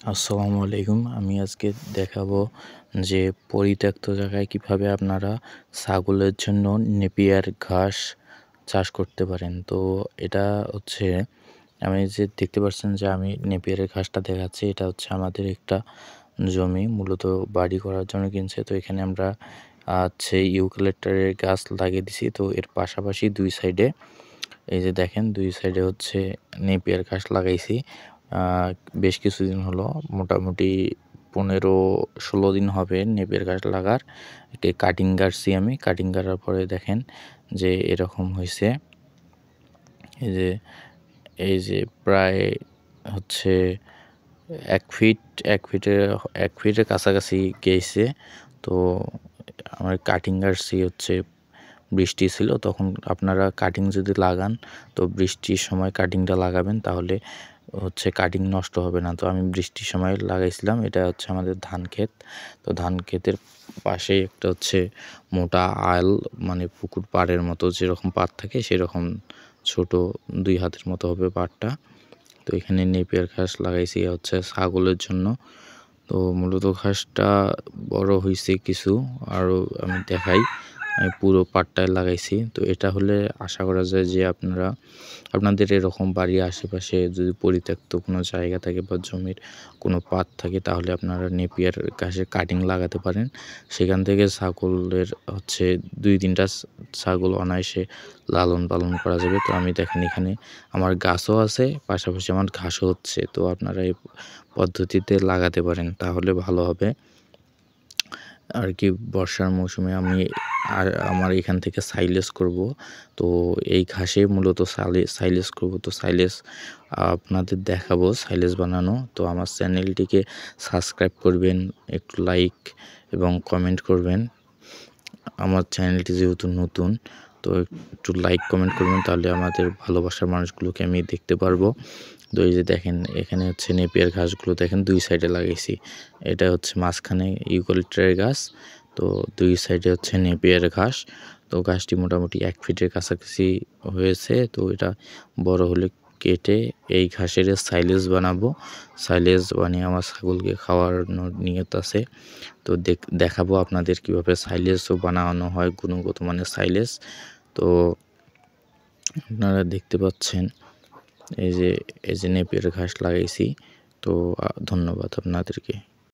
আসসালামু আলাইকুম। আমি আজকে দেখাবো যে পরিত্যক্ত জায়গায় কিভাবে আপনারা ছাগলের জন্য নেপিয়ার ঘাস চাষ করতে পারেন। তো এটা হচ্ছে আমি যে দেখতে পাচ্ছেন যে আমি নেপিয়ারের ঘাসটা দেখাচ্ছি। এটা হচ্ছে আমাদের একটা জমি মূলত বাড়ি করার জন্য কিনছে। তো এখানে আমরা হচ্ছে ইউক্যালিপটাসের গাছ লাগিয়ে দিছি। তো এর পাশাপাশি 2 সাইডে এই যে দেখেন 2 সাইডে হচ্ছে নেপিয়ার ঘাস লাগাইছি। বেশ কিছুদিন হলো, মোটামুটি 15-16 দিন হবে নেপিয়ার ঘাস লাগার। কাটিং কাটছি আমি। কাটিং কাটার পরে দেখেন যে এরকম হইছে। এই যে প্রায় হচ্ছে 1 ফিটের কাছাকাছি গেছে। তো আমার কাটিং কাটছি হচ্ছে বৃষ্টি ছিল তখন। আপনারা কাটিং যদি লাগান তো বৃষ্টির সময় কাটিংটা লাগাবেন, তাহলে হচ্ছে কাটিং নষ্ট হবে না। তো আমি বৃষ্টির সময় লাগাইছিলাম। এটা হচ্ছে আমাদের ধান ক্ষেত। তো ধান ক্ষেতের পাশেই একটা হচ্ছে মোটা আল, মানে পুকুর পাড়ের মতো যেরকম পাড় থাকে সেরকম ছোট 2 হাতের মতো হবে পাড়টা। তো এখানে নেপিয়ার ঘাস লাগাইছি হচ্ছে ছাগলের জন্য। তো মূলত ঘাসটা বড় হয়েছে কিছু, আরও আমি দেখাই। আমি পুরো পাটটায় লাগাইছি। তো এটা হলে আশা করা যায় যে আপনাদের এরকম বাড়ির আশেপাশে যদি পরিত্যক্ত কোনো জায়গা থাকে বা জমির কোনো পাত থাকে, তাহলে আপনারা নেপিয়ার ঘাসের কাটিং লাগাতে পারেন। সেখান থেকে ছাগলের হচ্ছে 2-3টা ছাগল অনায়াসে লালন পালন করা যাবে। তো আমি দেখেন এখানে আমার গাছও আছে, পাশাপাশি আমার ঘাসও হচ্ছে। তো আপনারা এই পদ্ধতিতে লাগাতে পারেন, তাহলে ভালো হবে আর কি। বর্ষার মৌসুমে আমার এখান থেকে সাইলেজ করব। তো এই ঘাসে মূলত সাইলেজ করব। তো সাইলেজ আপনাদের দেখাবো সাইলেজ বানানো। তো আমার চ্যানেলটিকে সাবস্ক্রাইব করবেন, একটু লাইক এবং কমেন্ট করবেন। আমার চ্যানেলটি যেহেতু নতুন, তো একটু লাইক কমেন্ট করবেন, তাহলে আমাদের ভালোবাসার মানুষগুলোকে আমি দেখতে পারবো। তো এই যে দেখেন এখানে হচ্ছে নেপিয়ার ঘাসগুলো দেখেন 2 সাইডে লাগাইছি। এটা হচ্ছে মাঝখানে ইউক্যালিপটাসের গাছ। তো 2 সাইডে হচ্ছে নেপিয়ার ঘাস। তো ঘাসটি মোটামুটি 1 ফিটের কাছাকাছি হয়েছে। তো এটা বড় হলে কেটে এই ঘাসের সাইলেজ বানাবো। সাইলেজ বানিয়ে আমার ছাগলকে খাওয়ানোর নিয়ত আছে। তো দেখাবো আপনাদের কিভাবে সাইলেজও বানানো হয়, গুণগত মানের সাইলেজ। তো আপনারা দেখতে পাচ্ছেন এই যে নেপিয়ার ঘাস লাগাইছি। তো ধন্যবাদ আপনাদেরকে।